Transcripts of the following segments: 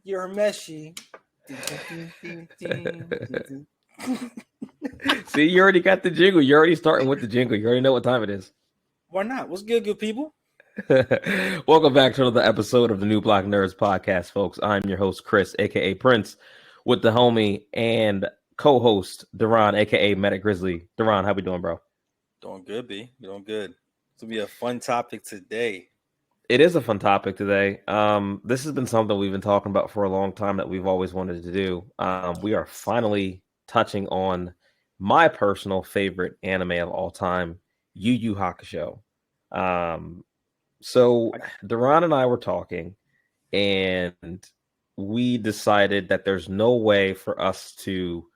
You're meshy. See, you already got the jingle. You're already starting with the jingle. You already know what time it is. Why not? What's good, good people? Welcome back to another episode of the New Block Nerds podcast, folks. I'm your host, Chris, aka Prince, with the homie and co-host Duran, aka Medic Grizzly. Duran, how we doing, bro? Doing good, B. Doing good. This will be a fun topic today. It is a fun topic today. This has been something we've been talking about for a long time that we've always wanted to do. We are finally touching on my personal favorite anime of all time, YuYu Hakusho. So Duran and I were talking, and we decided that there's no way for us to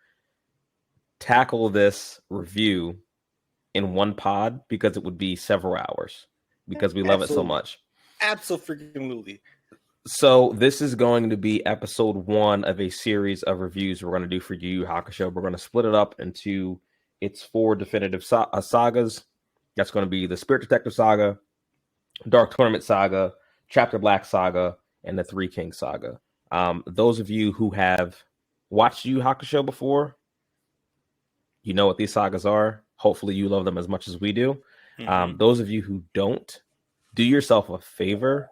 tackle this review in one pod because it would be several hours because we love it so much. Absolutely. So this is going to be episode 1 of a series of reviews we're going to do for YuYu Hakusho. We're going to split it up into its 4 definitive sagas. That's going to be the Spirit Detective Saga, Dark Tournament Saga, Chapter Black Saga, and the Three Kings Saga. Those of you who have watched Yu Hakusho before, you know what these sagas are. Hopefully you love them as much as we do. Those of you who don't, do yourself a favor.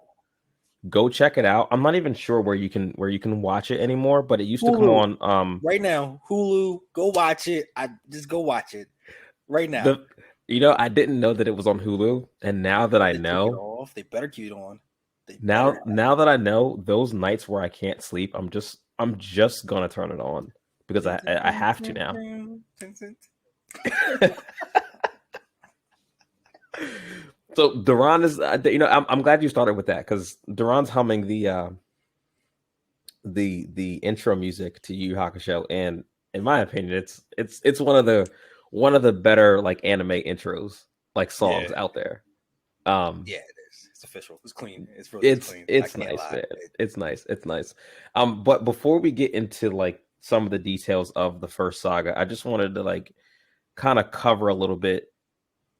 Go check it out. I'm not even sure where you can watch it anymore, but it used to come on right now. Hulu, go watch it. Just go watch it right now. I didn't know that it was on Hulu, and now that I know, they better keep it on. Now that I know, those nights where I can't sleep, I'm just gonna turn it on because I have to now. So Duran is, I'm glad you started with that because Duran's humming the intro music to Yu Hakusho, and in my opinion, it's one of the better like anime intros like songs out there. Yeah, it is. It's official. It's clean. It's really clean. It's nice, man. It's nice. It's nice. But before we get into like some of the details of the first saga, I just wanted to like kind of cover a little bit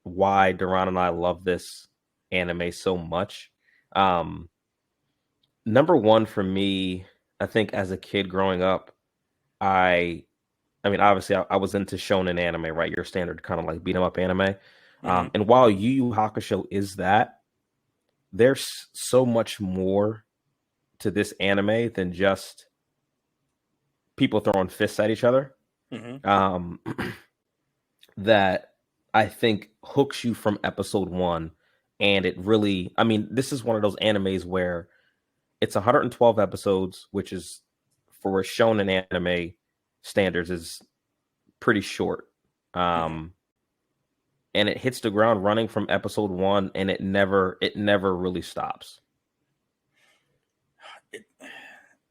why Duran and I love this anime so much. Number one for me, I think as a kid growing up, I mean, obviously I was into shonen anime, right? Your standard kind of like beat 'em up anime. And while Yu Yu Hakusho is that, there's so much more to this anime than just people throwing fists at each other. That I think hooks you from episode 1. And it really, I mean, this is one of those animes where it's 112 episodes, which is for shonen anime standards is pretty short. And it hits the ground running from episode 1, and it never really stops.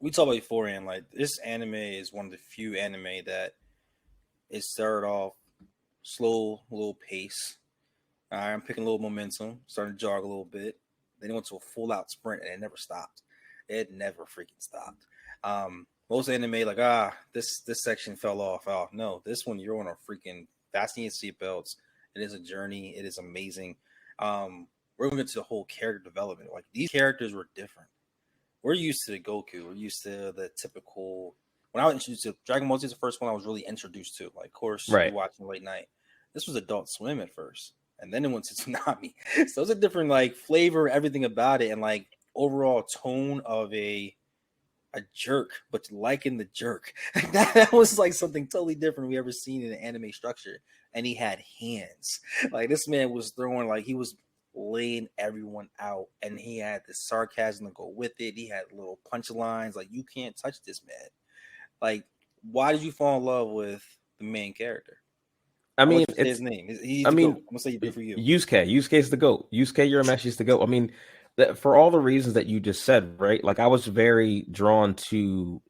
We talked about beforehand, like this anime is one of the few anime that it started off slow, little pace. I'm picking a little momentum, starting to jog a little bit. Then it went to a full out sprint, and it never stopped. It never freaking stopped. Most anime like this section fell off. Oh no, this one you're on a freaking fasten your seatbelts. It is a journey. It is amazing. We're going to get to the whole character development. Like these characters were different. We're used to the Goku. We're used to the typical. When I was introduced to Dragon Ball Z, is the first one I was really introduced to. Like, of course, right. Watching late night. This was Adult Swim at first, and then it went to Tsunami. So it's a different like flavor, everything about it, and like overall tone of a jerk, but liking the jerk. that was like something totally different we ever seen in an anime structure. And he had hands. Like this man was throwing, like he was laying everyone out, and he had the sarcasm to go with it. He had little punchlines like, you can't touch this man. Like, why did you fall in love with the main character? I mean, it's his name. I'm gonna say it for you. Yusuke. Yusuke's the GOAT. Yusuke Urameshi's the GOAT. I mean, for all the reasons that you just said, right? Like I was very drawn to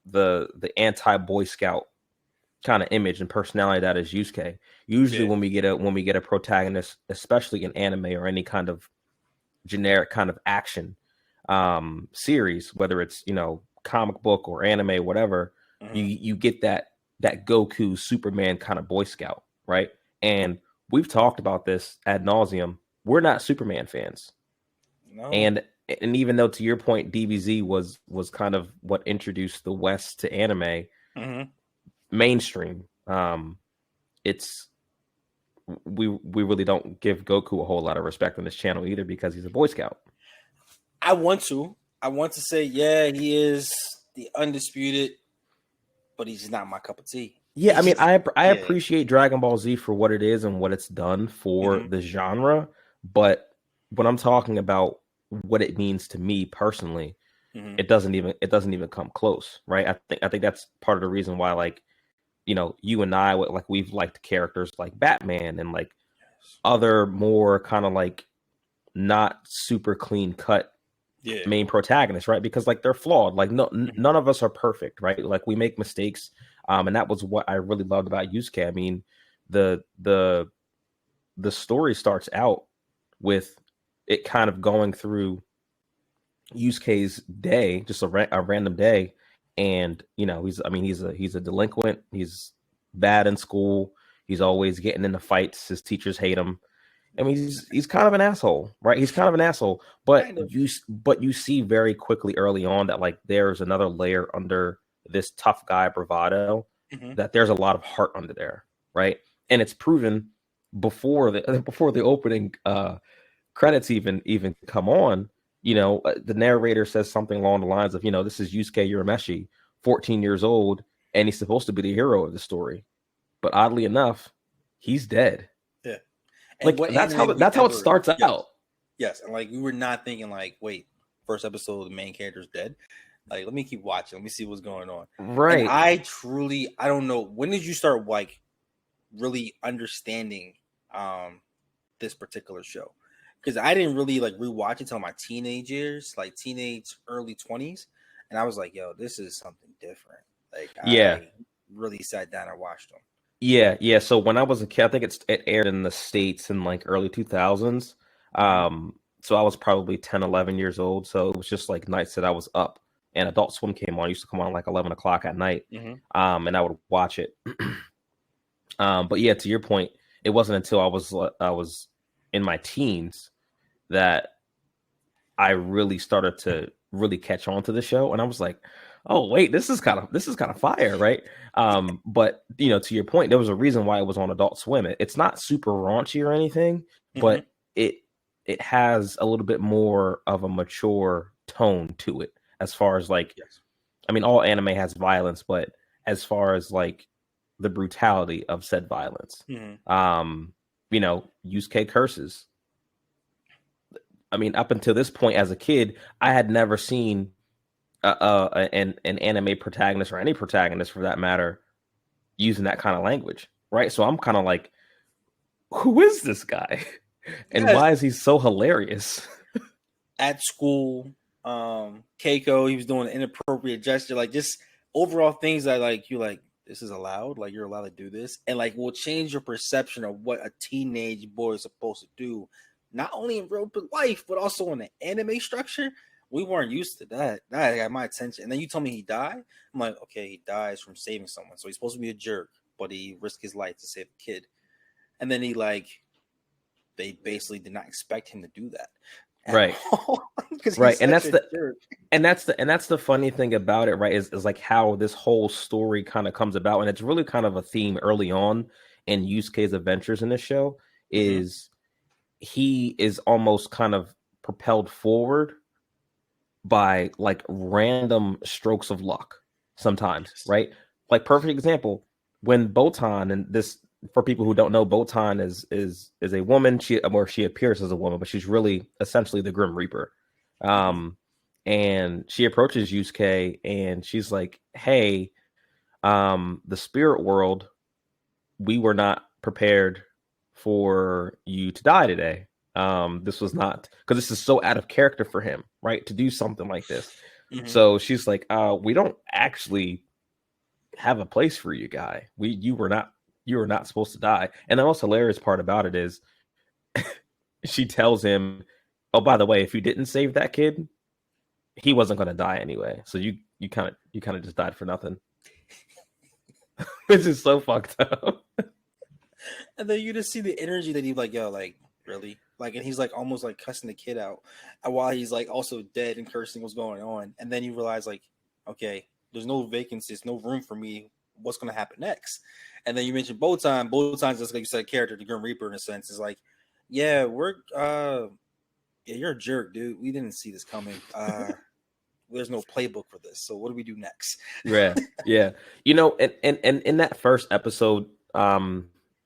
the anti-Boy Scout kind of image and personality that is Yusuke. Usually when we get a protagonist, especially in anime or any kind of generic kind of action series, whether it's, comic book or anime, whatever, you get that Goku Superman kind of Boy Scout, right? And we've talked about this ad nauseum. We're not Superman fans. No. And And even though, to your point, DBZ was kind of what introduced the West to anime mainstream, it's we really don't give Goku a whole lot of respect on this channel either, because he's a Boy Scout. I want to say, yeah, he is the undisputed, but he's just not my cup of tea. Yeah, I mean, I Yeah. appreciate Dragon Ball Z for what it is and what it's done for the genre, but when I'm talking about what it means to me personally, it doesn't even come close, right? I think that's part of the reason why, like, you know, you and I, like, we've liked characters like Batman and like other more kind of like not super clean cut main protagonists, right? Because like they're flawed. Like none of us are perfect, right? Like we make mistakes, and that was what I really loved about Yusuke. I mean, the story starts out with it kind of going through Yusuke's day, just a random day, and you know he's a delinquent. He's bad in school. He's always getting into fights. His teachers hate him. I mean, he's kind of an asshole, right? He's kind of an asshole, but you see very quickly early on that like there's another layer under this tough guy bravado, that there's a lot of heart under there, right? And it's proven before the opening credits even come on. You know, the narrator says something along the lines of, you know, this is Yusuke Urameshi, 14 years old, and he's supposed to be the hero of the story, but oddly enough, he's dead. Yeah. And like that's how it starts out. Yes, and like we were not thinking like, wait, first episode, the main character's dead. Like, let me keep watching. Let me see what's going on. Right. And I don't know, when did you start like really understanding this particular show? Because I didn't really like rewatch it until my teenage years, like early 20s, and I was like, yo, this is something different. Like, I really sat down and watched them. Yeah. So when I was a kid, I think it aired in the States in like early 2000s. So I was probably 10, 11 years old. So it was just like nights that I was up, and Adult Swim came on. It used to come on like 11 o'clock at night. And I would watch it. But yeah, to your point, it wasn't until I was in my teens that I really started to really catch on to the show. And I was like, oh wait, this is kind of fire, right? But you know, to your point, there was a reason why it was on Adult Swim. It's not super raunchy or anything, but it has a little bit more of a mature tone to it, as far as like, I mean, all anime has violence, but as far as like the brutality of said violence, you know, Yusuke curses. I mean, up until this point as a kid, I had never seen an anime protagonist, or any protagonist for that matter, using that kind of language, right? So I'm kind of like, who is this guy? And why is he so hilarious? At school, Keiko, he was doing an inappropriate gesture, like just overall things that like you like, this is allowed, like you're allowed to do this, and like will change your perception of what a teenage boy is supposed to do, not only in real life but also in the anime structure. We weren't used to that. That got my attention. And then you told me he died. I'm like, okay, he dies from saving someone, so he's supposed to be a jerk, but he risked his life to save a kid. And then they basically did not expect him to do that. Right. Right. And that's the funny thing about it, right? Is like how this whole story kind of comes about. And it's really kind of a theme early on in Yusuke's adventures in this show, is he is almost kind of propelled forward by like random strokes of luck sometimes, right? Like, perfect example, when Botan, and this, for people who don't know, Botan is a woman. She appears as a woman, but she's really essentially the Grim Reaper. And she approaches Yusuke and she's like, hey, the spirit world, we were not prepared for you to die today. This was not, because this is so out of character for him, right, to do something like this. So she's like, we don't actually have a place for you, guy. You were not supposed to die. And the most hilarious part about it is she tells him, oh, by the way, if you didn't save that kid, he wasn't going to die anyway. So you kind of just died for nothing. Which is so fucked up. And then you just see the energy that he like, yo, like, really? Like, and he's like almost like cussing the kid out, and while he's like also dead and cursing what's going on. And then you realize like, okay, there's no vacancies, no room for me. What's going to happen next? And then you mentioned Botan. Botan's just like you said, character, the Grim Reaper in a sense is like, yeah, yeah, you're a jerk, dude. We didn't see this coming. There's no playbook for this. So what do we do next? Yeah, yeah. And in that first episode,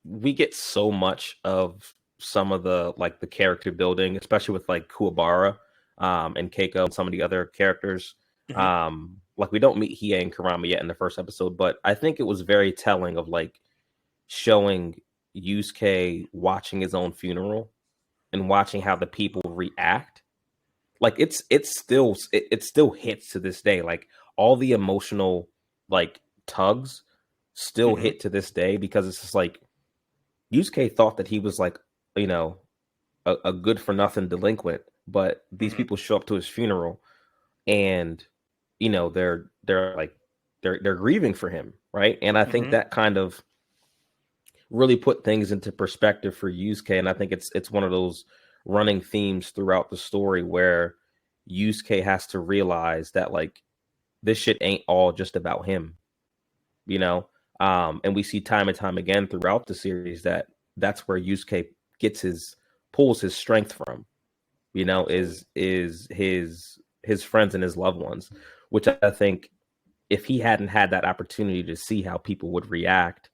we get so much of some of the like the character building, especially with like Kuwabara, and Keiko and some of the other characters. Mm-hmm. Like we don't meet Hiei and Karama yet in the first episode, but I think it was very telling of like showing Yusuke watching his own funeral and watching how the people react. Like it still hits to this day. Like all the emotional like tugs still Mm-hmm. hit to this day because it's just like Yusuke thought that he was like, you know, a good for nothing delinquent, but these Mm-hmm. people show up to his funeral and they're like they're grieving for him, right? And I think Mm-hmm. that kind of really put things into perspective for Yusuke, and I think it's one of those running themes throughout the story where Yusuke has to realize that like this shit ain't all just about him, you know. And we see time and time again throughout the series that that's where Yusuke gets his pulls his strength from, you know, Absolutely. is his friends and his loved ones, which I think if he hadn't had that opportunity to see how people would react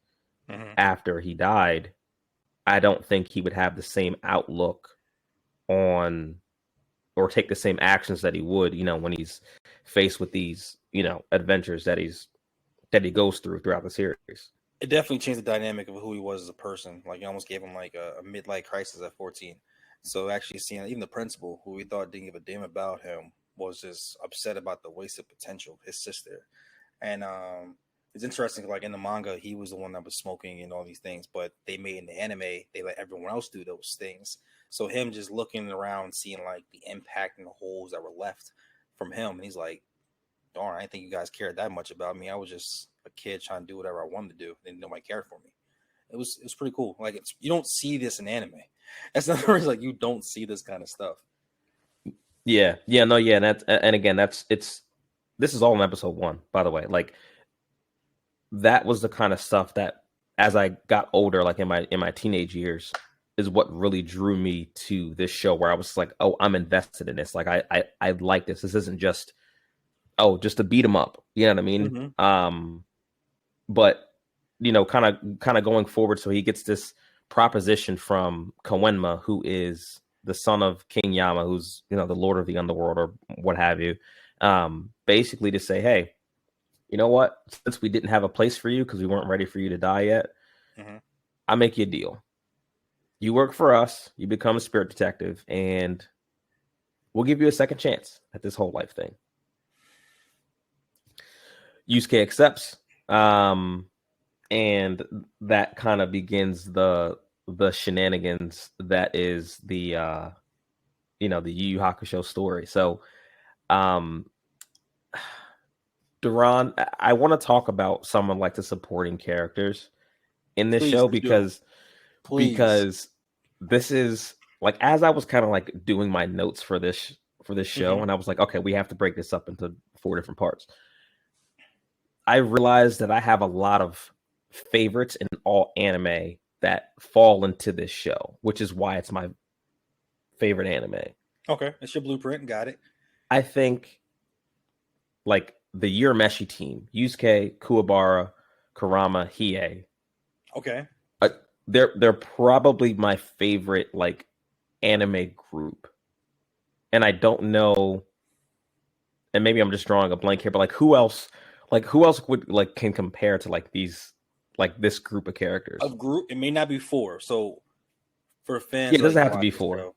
Mm-hmm. after he died, I don't think he would have the same outlook on or take the same actions that he would, you know, when he's faced with these, you know, adventures that he goes throughout the series. It definitely changed the dynamic of who he was as a person. Like, it almost gave him like a midlife crisis at 14. So actually seeing even the principal, who we thought didn't give a damn about him, was just upset about the wasted potential of his sister. And it's interesting. Like in the manga, he was the one that was smoking and all these things, but they made in the anime, they let everyone else do those things. So him just looking around, seeing like the impact and the holes that were left from him, and he's like, darn, I didn't think you guys cared that much about me. I was just a kid trying to do whatever I wanted to do, and nobody cared for me. It was pretty cool. Like, you don't see this in anime. That's not the reason, like, you don't see this kind of stuff. Yeah, yeah, no, yeah, and that's and again, that's it's this is all in episode 1, by the way. Like that was the kind of stuff that as I got older, like in my teenage years, is what really drew me to this show where I was like, oh, I'm invested in this. Like I like this. This isn't just just to beat him up. You know what I mean? Mm-hmm. But you know, kind of going forward, so he gets this proposition from Koenma, who is the son of King Yama, who's, you know, the Lord of the Underworld or what have you. Basically to say, hey, you know what? Since we didn't have a place for you because we weren't ready for you to die yet, Mm-hmm. I make you a deal. You work for us, you become a spirit detective, and we'll give you a second chance at this whole life thing. Yusuke accepts, and that kind of begins the shenanigans that is the you know, the Yu Yu Hakusho story. So, um, Duran, I want to talk about someone like the supporting characters in this Please show do. Please. because this is like as I was kind of like doing my notes for this show, Mm-hmm. and I was like, okay, we have to break this up into 4 different parts. I realized that I have a lot of favorites in all anime that fall into this show, which is why it's my favorite anime. Okay, it's your blueprint. Got it. I think like the Urameshi team, Yusuke, Kuwabara, Kurama, Hiei, Okay. uh, they're probably my favorite like anime group. And I don't know, and maybe I'm just drawing a blank here, but like who else would like can compare to like these like this group of A characters? group. It may not be four. So for Yeah, fans it like doesn't have to watch be the 4.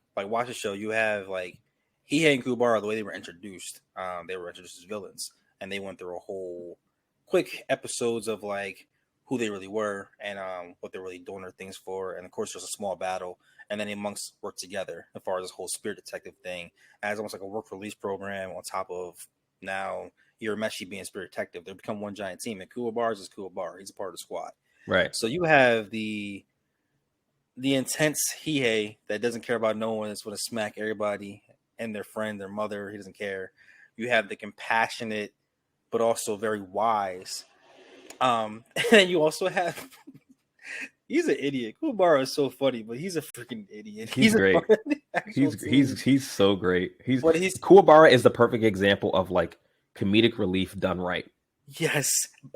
show, you have like he and Kubara, the way they were introduced as villains, and they went through a whole quick episodes of like who they really were and what they're really doing their things for, and of course there's a small battle, and then the monks work together as far as this whole spirit detective thing as almost like a work release program on top of now Urameshi being spirit detective. They become one giant team, and Kuwabara is Kuwabara. He's a part of the squad. Right. So you have the the intense Hiei that doesn't care about no one, is going to smack everybody and their friend, their mother. He doesn't care. You have the compassionate, but also very wise. And you also have he's an idiot. Kubara is so funny, but he's a freaking idiot. He's He's a part great. of the actual team. He's so great. But he's Kuwabara is the perfect example of like comedic relief done right. yes,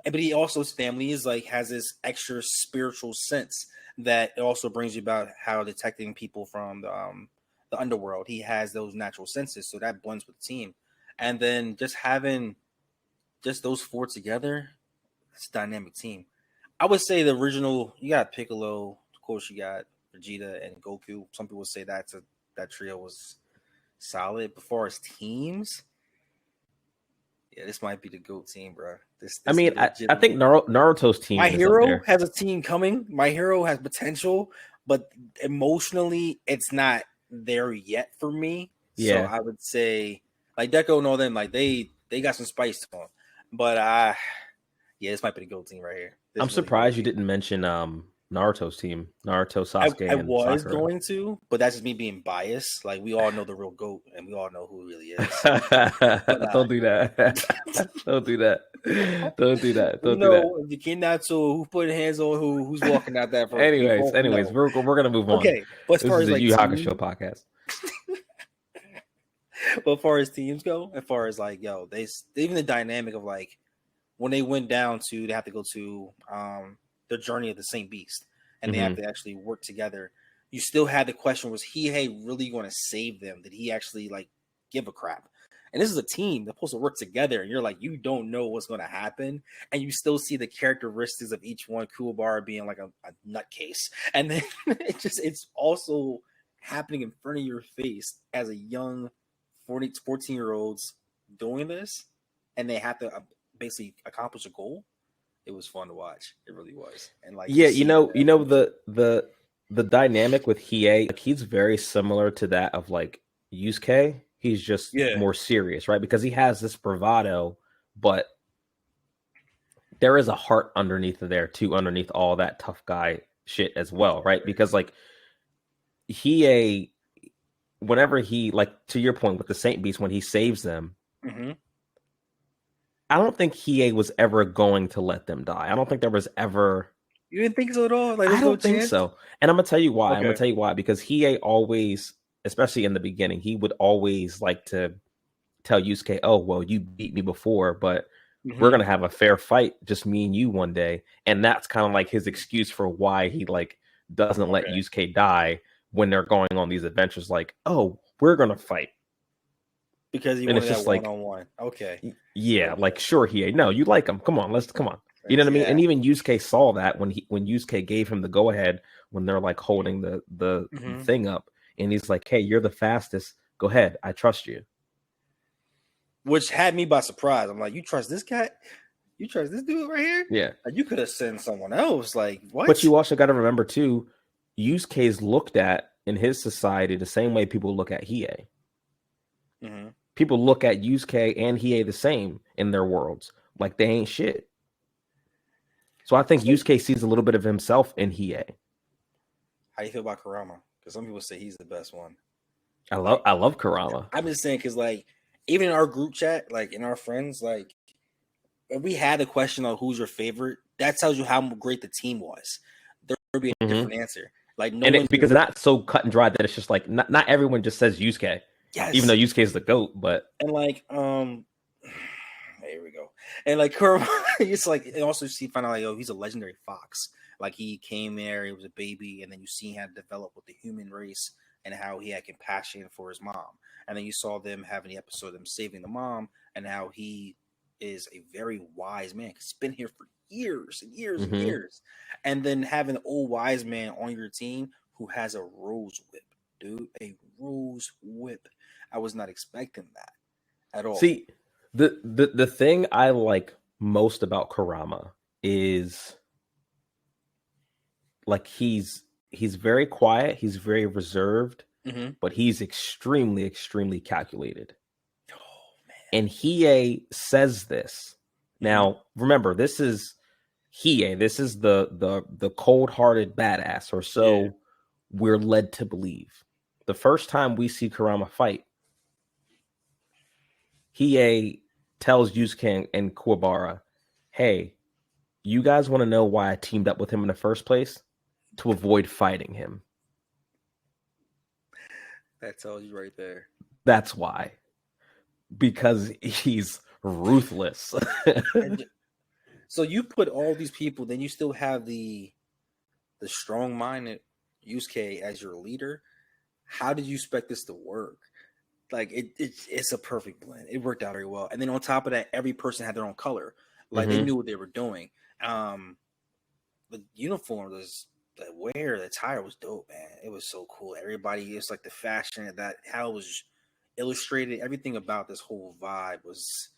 but he also his family is like has this extra spiritual sense that it also brings you about how detecting people from the underworld. He has those natural senses, so that blends with the team. And then just having just those four together, it's a dynamic team. I would say the original. You got Piccolo, of course. You got Vegeta and Goku. Some people say that trio was solid. But far as teams, yeah, this might be the GOAT team, bro. I mean, I think Naruto's team My is up Hero there. has a team coming. My Hero has potential, but emotionally, it's not there yet for me. Yeah. So I would say, like Deco and all them, like they got some spice to them. But yeah, this might be the GOAT team right here. This I'm really surprised might you be. didn't mention Naruto's team, Naruto, Sasuke, I and was Sakura. going to, but that's just me being biased. Like we all know the real GOAT, and we all know who he really is. But, Don't do that. Don't do that. Don't do that. we Don't do that. know if you cannot so who put hands on who's walking out that first. Anyways, Know. we're gonna move on. Okay, but as This far is as a like Yu teams, Hakusho podcast. but as far as teams go, as far as like yo, they even the dynamic of like when they went down to they have to go to the journey of the Saint Beast, and they have to actually work together. You still had the question: was Hiei really going to save them? Did he actually like give a crap? And this is a team that's supposed to work together, and you're like, you don't know what's going to happen, and you still see the characteristics of each one. Kuwabara being like a nutcase, and then it's also happening in front of your face as a young 14-year-olds doing this, and they have to basically accomplish a goal. It was fun to watch. It really was. And like yeah, you know the dynamic with Hiei, like he's very similar to that of like Yusuke. He's just more serious, right? Because he has this bravado, but there is a heart underneath of there too, underneath all that tough guy shit as well, right? Because like Hiei, whenever he, like to your point with the Saint Beast, when he saves them, I don't think Hiei was ever going to let them die. I don't think there was ever. You didn't think so at all? Like, I don't think so. And I'm gonna tell you why. Okay. I'm gonna tell you why, because Hiei always, especially in the beginning, he would always like to tell Yusuke, "Oh, well, you beat me before, but we're gonna have a fair fight, just me and you one day." And that's kind of like his excuse for why he like doesn't let Yusuke die when they're going on these adventures. Like, "Oh, we're gonna fight." Because he wanted that one-on-one. Okay. Yeah, like sure, Hiei. No, you like him. Come on. You know what I mean? And even Yusuke saw that when Yusuke gave him the go ahead when they're like holding the thing up, and he's like, "Hey, you're the fastest. Go ahead. I trust you." Which had me by surprise. I'm like, "You trust this guy? You trust this dude right here?" Yeah. Like, you could have sent someone else. Like, what? But you also got to remember too, Yusuke's looked at in his society the same way people look at Hiei. People look at Yusuke and Hiei the same in their worlds, like they ain't shit. So I think Yusuke sees a little bit of himself in Hiei. How do you feel about Kurama? Because some people say he's the best one. I love Kurama. I'm just saying because like even in our group chat, like in our friends, like if we had a question on who's your favorite, that tells you how great the team was. There would be a different answer. Like because it's not so cut and dry that it's just like not everyone just says Yusuke. Yes. Even though Yusuke is the GOAT, but and like here we go. And like Kurama, it's like and also find out like he's a legendary fox. Like he came there, he was a baby, and then you see him develop with the human race and how he had compassion for his mom. And then you saw them having the episode of them saving the mom and how he is a very wise man. He's been here for years and years and years. And then having an old wise man on your team who has a rose whip, dude, a rose whip. I was not expecting that at all. See, the thing I like most about Kurama is like he's very quiet, he's very reserved, but he's extremely, extremely calculated. Oh, man. And Hiei says this. Now, remember, this is Hiei. This is the cold-hearted badass, or so we're led to believe. The first time we see Kurama fight, Hiei tells Yusuke and Kuwabara, hey, you guys want to know why I teamed up with him in the first place? To avoid fighting him. That tells you right there. That's why. Because he's ruthless. So you put all these people, then you still have the strong-minded Yusuke as your leader. How did you expect this to work? Like it's a perfect blend. It worked out very well. And then on top of that, every person had their own color. Like they knew what they were doing. The uniform was the attire was dope, man. It was so cool. Everybody, it's like the fashion, that how it was illustrated, everything about this whole vibe was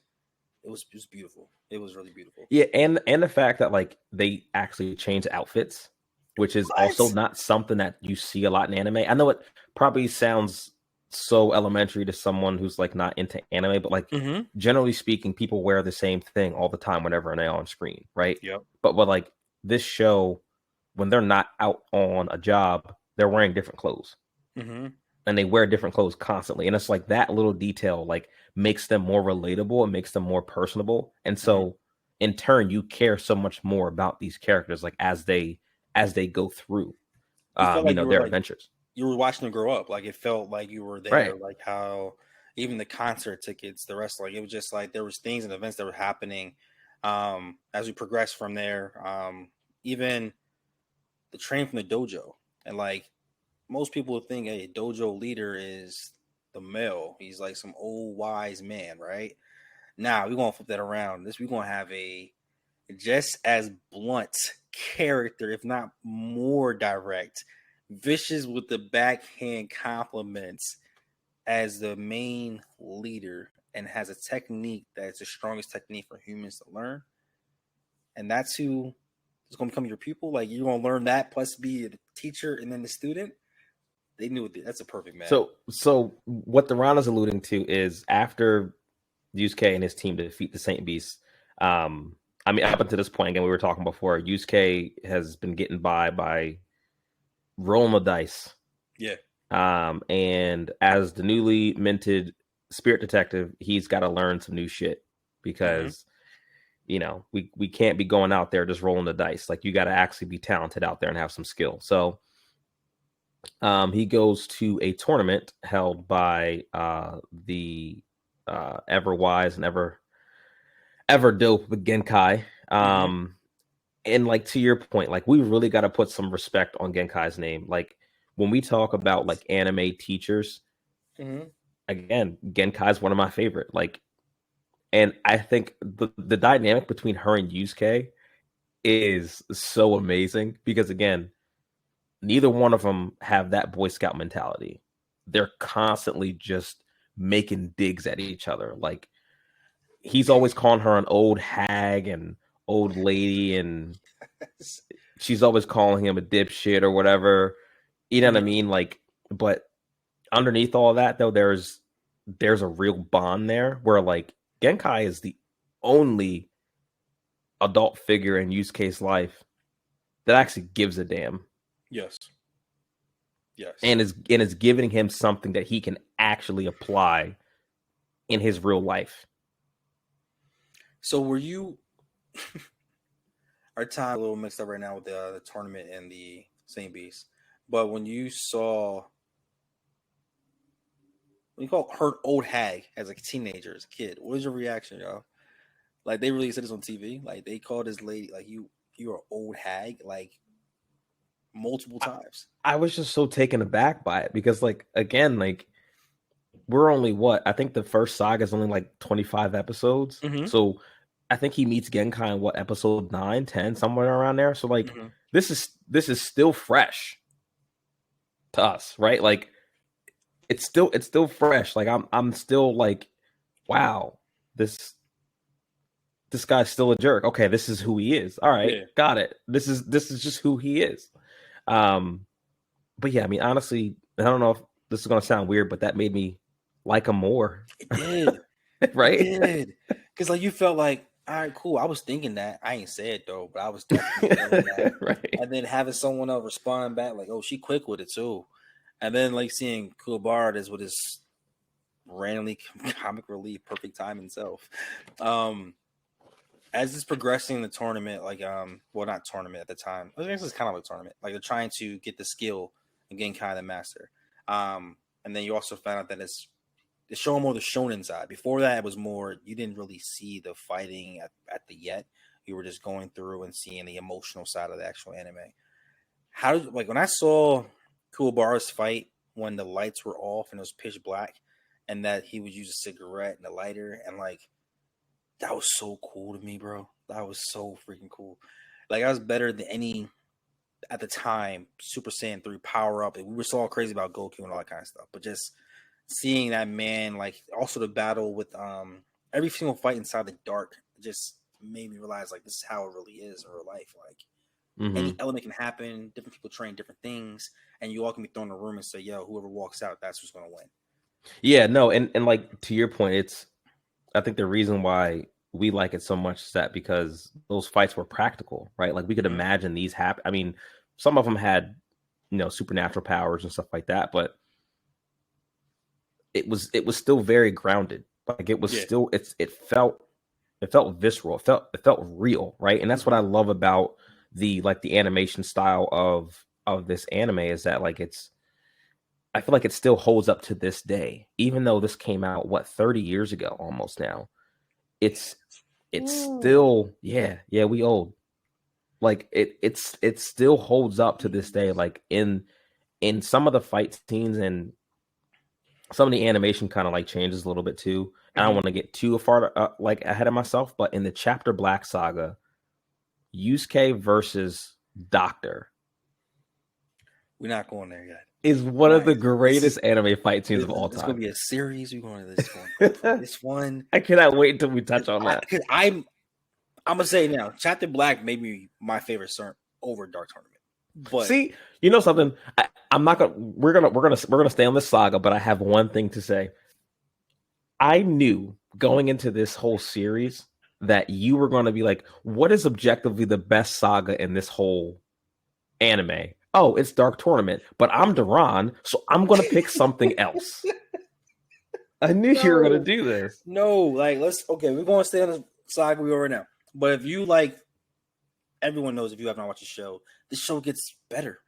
beautiful. It was really beautiful. Yeah, and the fact that like they actually changed outfits, which is also not something that you see a lot in anime. I know it probably sounds so elementary to someone who's like not into anime, but like generally speaking, people wear the same thing all the time whenever they're on screen, right? Yep. But what like this show, when they're not out on a job, they're wearing different clothes. And they wear different clothes constantly. And it's like that little detail like makes them more relatable and makes them more personable. And so in turn, you care so much more about these characters like as they go through their adventures. You were watching them grow up. Like it felt like you were there, right. Like how even the concert tickets, the rest, like it was just like there was things and events that were happening as we progressed from there. Even the train from the dojo, and like most people would think a dojo leader is the male. He's like some old wise man, right? Now we're gonna flip that around. We're gonna have a just as blunt character, if not more direct, vicious with the backhand compliments as the main leader, and has a technique that's the strongest technique for humans to learn. And that's who is going to become your pupil. Like you're going to learn that, plus be the teacher and then the student. They knew it. That's a perfect match. So what the Rana's alluding to is after Yusuke and his team defeat the Saint Beasts. I mean, up until this point, again, we were talking before, Yusuke has been getting by rolling the dice. Yeah. And as the newly minted Spirit Detective, he's got to learn some new shit because, we can't be going out there just rolling the dice. Like you got to actually be talented out there and have some skill. So he goes to a tournament held by the ever wise and ever dope Genkai. And like to your point, like we really got to put some respect on Genkai's name. Like when we talk about like anime teachers, again, Genkai is one of my favorite. Like, and I think the dynamic between her and Yusuke is so amazing because again, neither one of them have that Boy Scout mentality. They're constantly just making digs at each other. Like he's always calling her an old hag and old lady, and she's always calling him a dipshit or whatever. You know what I mean? Like, but underneath all that though, there's a real bond there where like Genkai is the only adult figure in Yusuke's life that actually gives a damn. Yes. And is giving him something that he can actually apply in his real life. So were you our time a little mixed up right now with the tournament and the Saint Beast, but when you call her old hag as a teenager, as a kid, what was your reaction, y'all? Like they really said this on TV. Like they called this lady like you're an old hag, like multiple times. I was just so taken aback by it because like again, like we're only I think the first saga is only like 25 episodes. So I think he meets Genkai in episode 9, 10, somewhere around there. So like this is still fresh to us, right? Like it's still fresh. Like I'm still like, wow, this guy's still a jerk. Okay, this is who he is. All right, got it. This is just who he is. But yeah, I mean, honestly, I don't know if this is gonna sound weird, but that made me like him more. It did. Right? It did. Because like you felt like all right, cool. I was thinking that. I ain't say it though, but I was definitely feeling that. Right. And then having someone else respond back like, "Oh, she quick with it too," and then like seeing Kuwabara is with his randomly comic relief, perfect time himself. Um, as it's progressing in the tournament, like well, not tournament at the time. I guess it's kind of like a tournament. Like they're trying to get the skill and getting kind of the master. And then you also found out that it's showing more the shonen side. Before that, it was more you didn't really see the fighting at the yet. You were just going through and seeing the emotional side of the actual anime. How did like when I saw Kuwabara's fight when the lights were off and it was pitch black, and that he would use a cigarette and a lighter, and like that was so cool to me, bro. That was so freaking cool. Like I was better than any at the time Super Saiyan 3 power up. And we were so all crazy about Goku and all that kind of stuff. But just seeing that man, like also the battle with every single fight inside the dark just made me realize like this is how it really is in real life. Like Hmm. any element can happen, different people train different things, and you all can be thrown in a room and say, yo, whoever walks out, that's who's gonna win. Yeah, no, and like to your point, it's I think the reason why we like it so much is that because those fights were practical, right? Like we could Mm-hmm. imagine these happen. I mean, some of them had, supernatural powers and stuff like that, but it was still very grounded. Like it was Yeah. still it felt visceral. It felt real, right? And that's what Mm-hmm. I love about the animation style of this anime is that like I feel like it still holds up to this day, even though this came out 30 years ago almost now. It's it's Ooh. still yeah, we old. Like it still holds up to this day. Like in some of the fight scenes and some of the animation kind of like changes a little bit too. I don't Mm-hmm. want to get too far like ahead of myself, but in the Chapter Black saga, Yusuke versus Doctor We're not going there yet. is one of Not the this is greatest anime fight scenes this, of all this is gonna time. be a series. We're going to this one for this one. I cannot wait until we touch on that. Because I'm gonna say now, Chapter Black may be my favorite CERN over Dark Tournament. But See, you know something? I'm not gonna. We're gonna stay on this saga, but I have one thing to say. I knew going into this whole series that you were going to be like, what is objectively the best saga in this whole anime? Oh, it's Dark Tournament, but I'm Duran, so I'm going to pick something else. I knew you were going to no, do this. no, like we're gonna stay on the saga we are right now. But if you like, everyone knows if you have not watched the show, the show gets better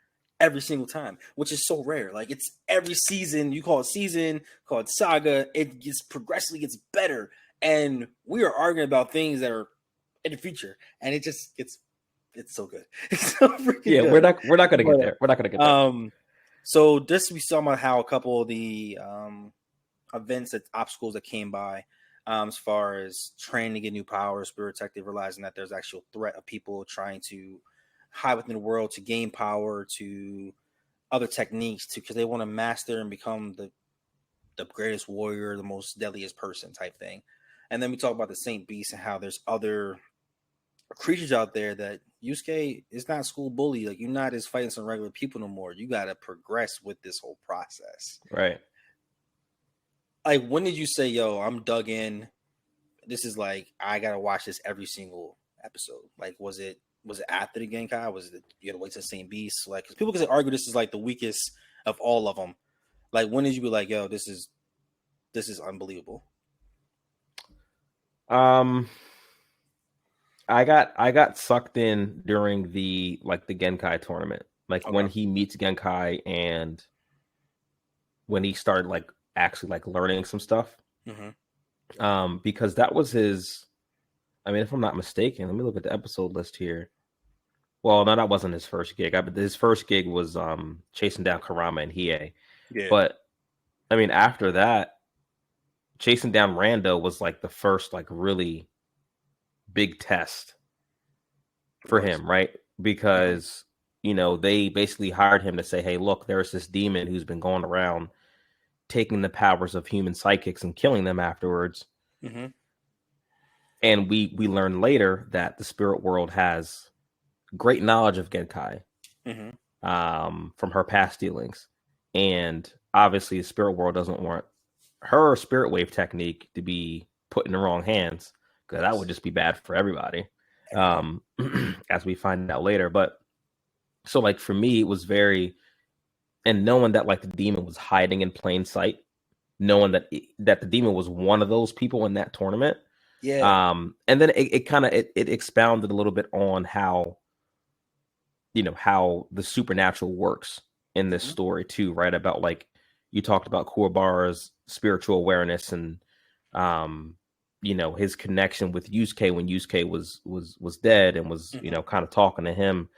every single time, which is so rare. Like it's every season, you call it season, call it saga, it gets progressively gets better. And we are arguing about things that are in the future, and it just it's so good. It's so freaking Yeah, good. we're not going to get But there. We're not going to get there. so this we saw about how a couple of the events that obstacles that came by as far as training to get new powers, Spirit Detective realizing that there's actual threat of people trying to hide within the world to gain power, to other techniques, to because they want to master and become the greatest warrior, the most deadliest person type thing. And then we talk about the Saint Beast and how there's other creatures out there that Yusuke is not school bully. Like you're not just fighting some regular people no more. You got to progress with this whole process. Right. Like when did you say, "Yo, I'm dug in. This is like I gotta watch this every single episode"? Like was it after the Genkai? Was it you had to wait to Saint Beast? Like cause people can argue this is like the weakest of all of them. Like when did you be like, "Yo, this is unbelievable"? Um, I got sucked in during the Genkai tournament. Like when Okay. he meets Genkai and when he started like actually like learning some stuff. Mm-hmm. Because that was his. I mean, if I'm not mistaken, let me look at the episode list here. Well, no, that wasn't his first gig. His first gig was chasing down Karama and Hiei. Yeah. But I mean, after that, chasing down Rando was like the first like really big test It for was. him, right? Mm-hmm. Because they basically hired him to say, "Hey, look, there's this demon who's been going around taking the powers of human psychics and killing them afterwards." Mm-hmm. And we learn later that the spirit world has great knowledge of Genkai Mm-hmm. from her past dealings. And obviously, the spirit world doesn't want her spirit wave technique to be put in the wrong hands because that would just be bad for everybody. As we find out later. But so like for me, it was very, and knowing that like the demon was hiding in plain sight, knowing that the demon was one of those people in that tournament. Yeah. And then it kind of it expounded a little bit on how, you know, how the supernatural works in this story too, right? About like you talked about Kuwabara's spiritual awareness and you know, his connection with Yusuke when Yusuke was dead and was, you know, kind of talking to him.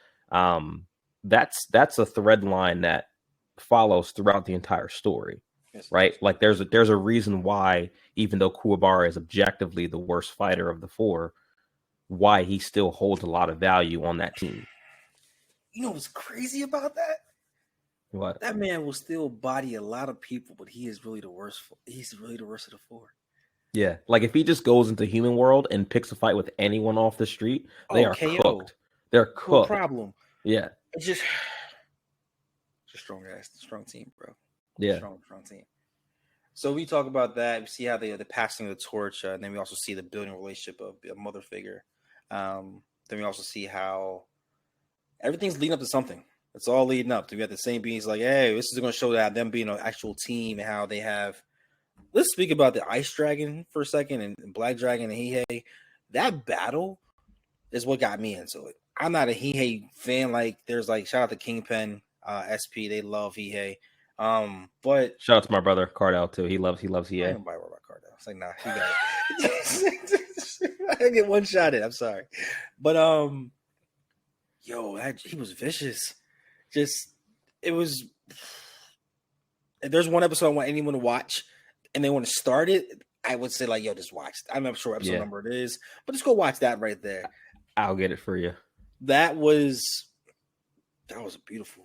That's a thread line that follows throughout the entire story. Yes, right? Like there's a reason why, even though Kuwabara is objectively the worst fighter of the four, why he still holds a lot of value on that team. You know what's crazy about that? What? That man will still body a lot of people, but he is really the worst. He's really the worst of the four. Yeah, like if he just goes into human world and picks a fight with anyone off the street, they are KO. cooked. They're cooked. No problem. Yeah, it's just strong team, bro. Yeah, strong team. So we talk about that. We see how the passing of the torch, and then we also see the building relationship of a mother figure. Then we also see how everything's leading up to something. It's all leading up to. We got the same beings like, hey, this is going to show that them being an actual team and how they have. Let's speak about the Ice Dragon for a second and Black Dragon and Hihei. That battle is what got me into it. I'm not a Hihei fan. Like, there's like, shout out to Kingpin, SP. They love Hihei. But shout out to my brother Cardell too. He loves Hihei. I don't buy about Cardell. It's like, nah, he got it. I get one shot in. I'm sorry, but he was vicious. It was. If there's one episode I want anyone to watch, and they want to start it, I would say like, yo, just watch. I'm not sure what episode number it is, but just go watch that right there. I'll get it for you. That was beautiful.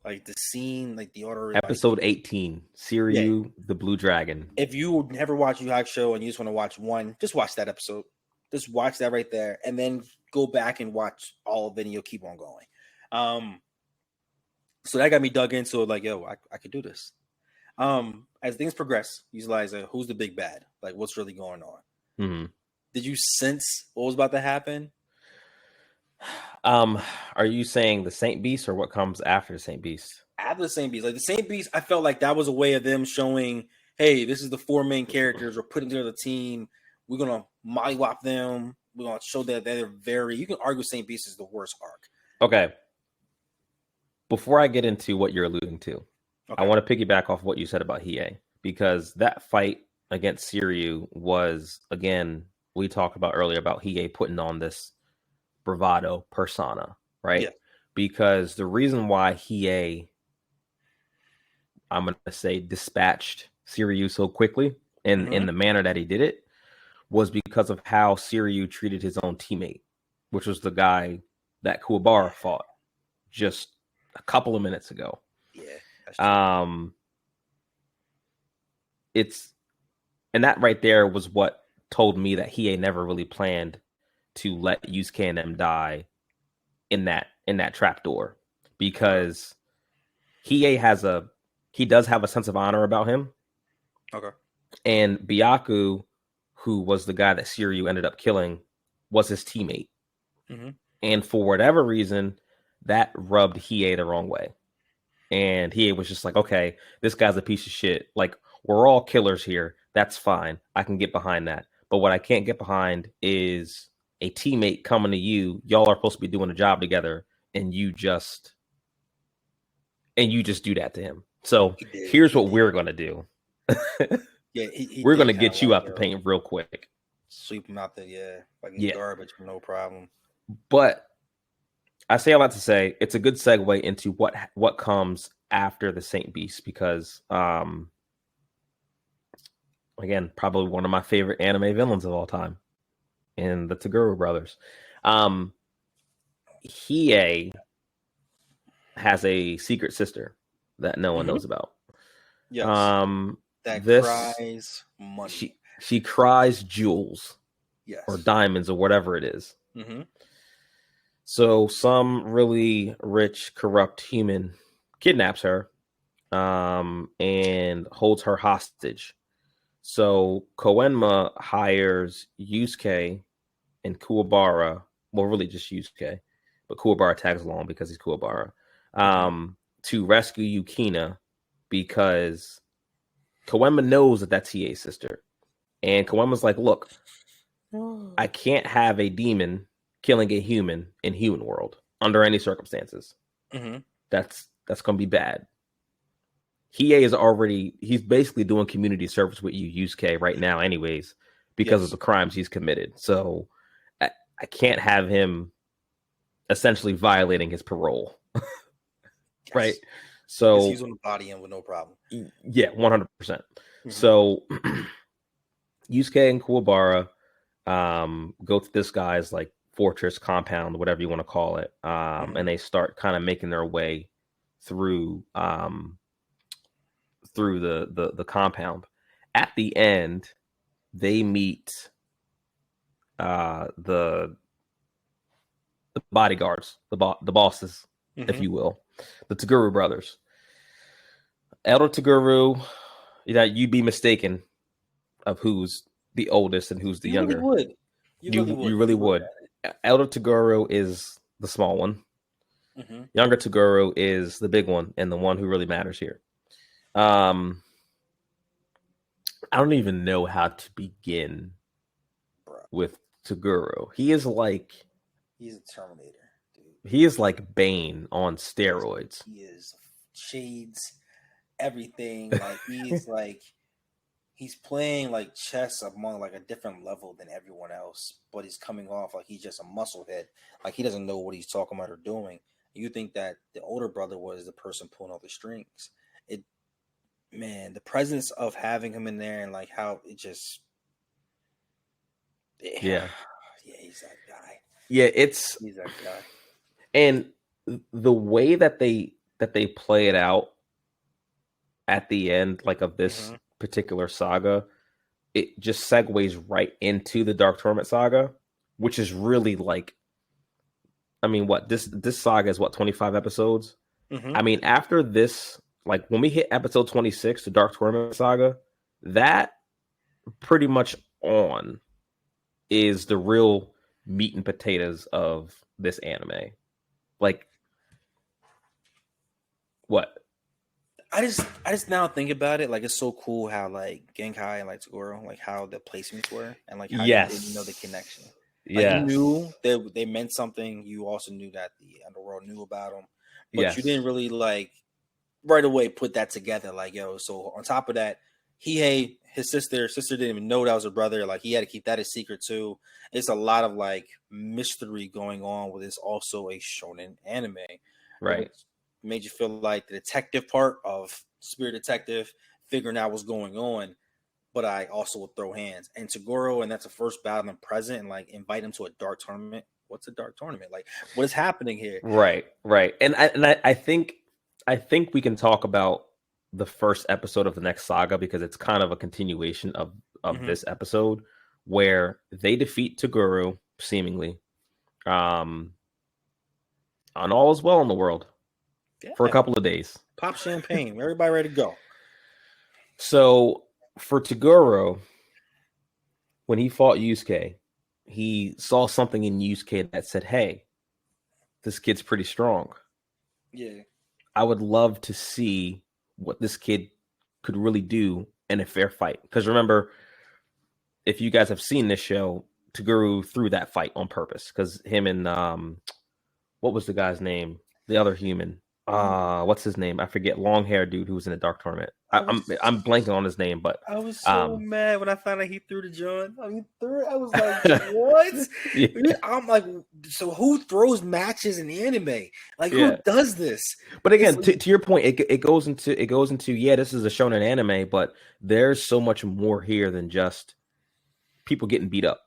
Like the scene, like the order. Episode 18, Siriu, the Blue Dragon. If you never watch Yu Hakusho and you just want to watch one, just watch that episode. Just watch that right there, and then go back and watch all of it, and you'll keep on going. So that got me dug into it. Like, yo, I could do this. As things progress, you realize who's the big bad? Like, what's really going on? Mm-hmm. Did you sense what was about to happen? Are you saying the Saint Beast or what comes after the Saint Beast? After the Saint Beast, like the Saint Beast, I felt like that was a way of them showing, hey, this is the four main characters. We're putting together the team. We're gonna mollywop them. We're gonna show that they're very. You can argue Saint Beast is the worst arc. Okay. Before I get into what you're alluding to, I want to piggyback off what you said about Hiei, because that fight against Siriu was, again, we talked about earlier about Hiei putting on this bravado persona, right? Yeah. Because the reason why Hiei, I'm going to say, dispatched Siriu so quickly in the manner that he did it was because of how Siriu treated his own teammate, which was the guy that Kuwabara fought just a couple of minutes ago. Yeah. And that right there was what told me that Hiei never really planned to let Yusuke and them die in that trapdoor, because Hiei does have a sense of honor about him. Okay. And Byaku, who was the guy that Siriu ended up killing, was his teammate. Mm-hmm. And for whatever reason, that rubbed Hiei the wrong way. And Hiei was just like, okay, this guy's a piece of shit. Like, we're all killers here. That's fine. I can get behind that. But what I can't get behind is a teammate coming to you. Y'all are supposed to be doing a job together, and you just do that to him. So here's what we're going to do. We're going to get you out the paint real quick. Sweep him out there, like in garbage, no problem. But I say all that to say it's a good segue into what comes after the Saint Beast, because again, probably one of my favorite anime villains of all time, in the Toguro brothers. Hiei has a secret sister that no one knows about. Yes. That cries money. She cries jewels, yes, or diamonds, or whatever it is. Mm-hmm. So some really rich, corrupt human kidnaps her and holds her hostage. So Koenma hires Yusuke and Kuwabara, well, really just Yusuke, but Kuwabara tags along because he's Kuwabara, to rescue Yukina because Koema knows that that's Hiei's sister. And Koema's like, look, I can't have a demon killing a human in human world under any circumstances. That's going to be bad. Hiei he's basically doing community service with Yusuke right now anyways, because of the crimes he's committed. So I can't have him essentially violating his parole. Right? So he's on the body end with no problem. Yeah, 100%. So Yusuke and Kuwabara go to this guy's like fortress, compound, whatever you want to call it, and they start kind of making their way through the compound. At the end, they meet the bodyguards, the bosses, if you will, the Toguro brothers. Elder Toguro, you'd be mistaken of who's the oldest and who's the younger. You really would. Elder Toguro is the small one. Younger Toguro is the big one and the one who really matters here. I don't even know how to begin with Toguro. He's a Terminator, dude. He is like Bane on steroids. He is shades, everything. Like he's like he's playing like chess among like a different level than everyone else, but he's coming off like he's just a musclehead. Like he doesn't know what he's talking about or doing. You think that the older brother was the person pulling all the strings. The presence of having him in there and like how it just he's that guy. He's that guy. And the way that they play it out at the end, like of this particular saga, it just segues right into the Dark Tournament saga, which is really like, I mean, what this saga is 25 episodes. I mean, after this, like when we hit episode 26, the Dark Tournament saga, that pretty much on is the real meat and potatoes of this anime. Like, what? I just now think about it, like it's so cool how like Genkai and like Toguro, like how the placements were and like how you didn't know the connection. Like you knew that they meant something. You also knew that the underworld knew about them, but you didn't really like right away put that together. Like, yo, so on top of that, his sister didn't even know that was her brother. Like he had to keep that a secret too. It's a lot of like mystery going on with this. Also a shonen anime, right? Made you feel like the detective part of Spirit Detective, figuring out what's going on. But I also would throw hands. And Toguro, and that's the first battle in present, and like invite him to a dark tournament. What's a dark tournament? Like, what is happening here? Right. And I think we can talk about the first episode of the next saga because it's kind of a continuation of this episode where they defeat Toguro seemingly. And all is well in the world for a couple of days. Pop champagne. Everybody ready to go. So for Toguro, when he fought Yusuke, he saw something in Yusuke that said, hey, this kid's pretty strong. Yeah. I would love to see what this kid could really do in a fair fight. Because remember, if you guys have seen this show, Toguro threw that fight on purpose. Because him and, what was the guy's name? The other human. What's his name? I forget. Long hair dude who was in the Dark Tournament. I'm blanking on his name, but I was so mad when I found out he threw the John. I mean, I was like, what? I'm like, so who throws matches in anime? Like, who does this? But again, to your point, it goes into this is a shonen anime, but there's so much more here than just people getting beat up,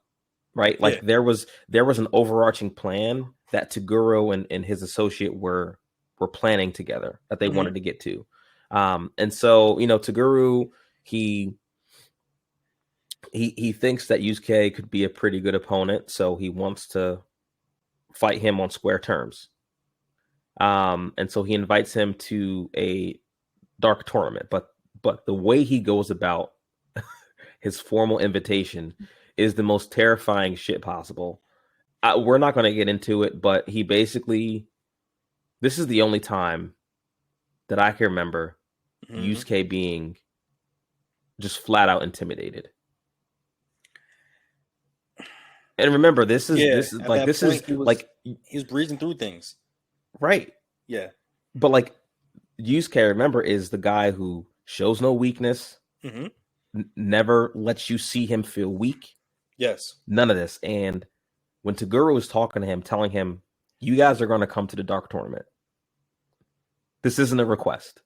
right? Like there was an overarching plan that Toguro and his associate were planning together that they wanted to get to. And so, Toguro, he thinks that Yusuke could be a pretty good opponent, so he wants to fight him on square terms. And so he invites him to a dark tournament, but the way he goes about his formal invitation is the most terrifying shit possible. we're not going to get into it, but he basically, this is the only time that I can remember Yusuke being just flat out intimidated. And remember, this is he was breezing through things, right? Yeah, but like Yusuke, remember, is the guy who shows no weakness, never lets you see him feel weak. Yes, none of this. And when Toguro was talking to him, telling him, "You guys are going to come to the Dark Tournament. This isn't a request."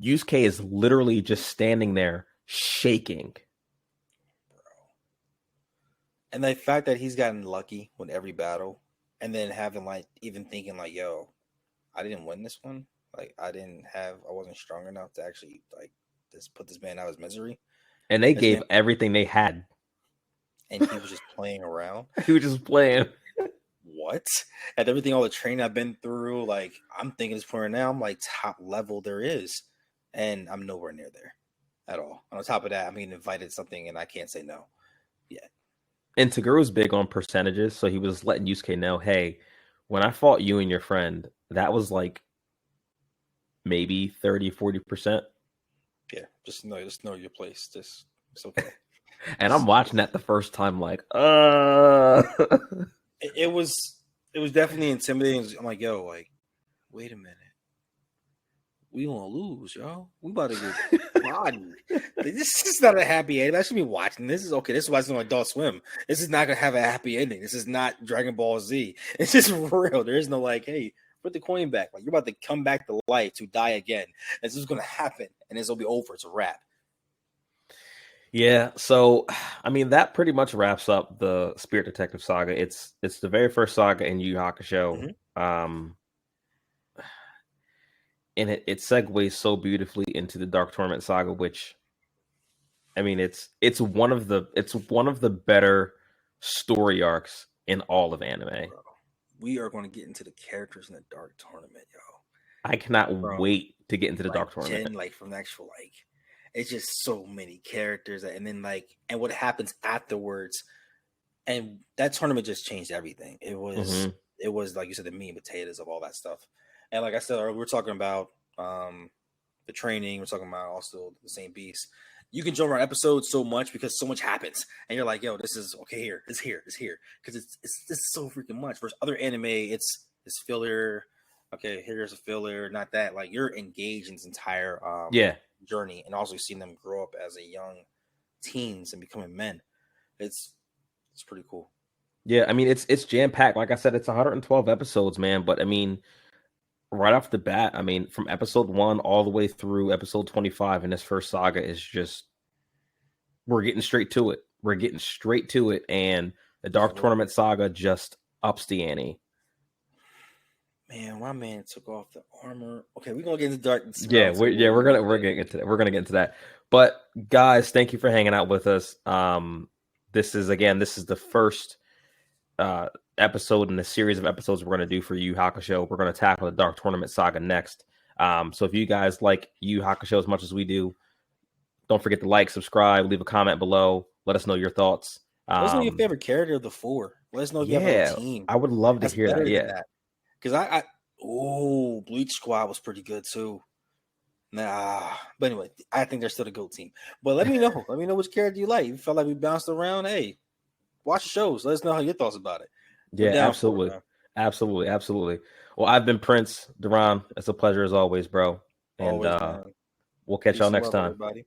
Yusuke is literally just standing there shaking. And the fact that he's gotten lucky with every battle, and then having even thinking yo, I didn't win this one. I wasn't strong enough to actually just put this man out of his misery. And they gave everything they had. And he was just playing around. He was just playing. What? At everything, all the training I've been through, I'm thinking this point right now, I'm top level there is. And I'm nowhere near there at all. And on top of that, I'm being invited to something and I can't say no yet. And Taguro's big on percentages, so he was letting Yusuke know, hey, when I fought you and your friend, that was maybe 30-40%. Yeah, just know your place. It's okay. And I'm watching that the first time, It was definitely intimidating. I'm yo, wait a minute. We gonna lose, yo. We about to get bodied. This is not a happy ending. I should be watching. This is okay. This is why it's on Adult Swim. This is not gonna have a happy ending. This is not Dragon Ball Z. It's just real. There is no hey, put the coin back. You're about to come back to life to die again. This is gonna happen, and this will be over. It's a wrap. Yeah, so I mean that pretty much wraps up the Spirit Detective Saga. It's the very first saga in Yu Hakusho. And it segues so beautifully into the Dark Tournament Saga, which I mean it's one of the better story arcs in all of anime. Bro, we are going to get into the characters in the Dark Tournament, yo. I cannot wait to get into the Dark Tournament. From the actual it's just so many characters, and then and what happens afterwards, and that tournament just changed everything. It was like you said, the meat and potatoes of all that stuff. And like I said earlier, we're talking about the training. We're talking about also the same beast. You can jump around episodes so much because so much happens, and you're yo, this is okay here, it's here, because it's so freaking much. Versus other anime, it's filler. Okay, here's a filler, not that. You're engaged in this entire journey, and also seeing them grow up as a young teens and becoming men. It's pretty cool. Yeah, I mean it's jam packed. Like I said, it's 112 episodes, man. But I mean, right off the bat, I mean, from episode 1 all the way through episode 25 in this first saga is just we're getting straight to it. And the Dark Tournament Saga just ups the ante. Man, my man took off the armor. Okay, we're gonna get into dark. We're gonna get into that. But guys, thank you for hanging out with us. This is the first episode in the series of episodes we're gonna do for Yu Hakusho. We're gonna tackle the Dark Tournament Saga next. So if you guys like Yu Hakusho as much as we do, don't forget to like, subscribe, leave a comment below. Let us know your thoughts. Let us know your favorite character of the 4. Let us know if you have a team. I would love to hear that. Yeah. Because Bleach Squad was pretty good too. But anyway, I think they're still the GOAT team. But let me know. Let me know which character you like. If you felt like we bounced around, hey, watch the shows. Let us know how your thoughts about it. Yeah, absolutely. Absolutely. Well, I've been Prince Duran. It's a pleasure as always, bro. And we'll catch y'all next time. Everybody.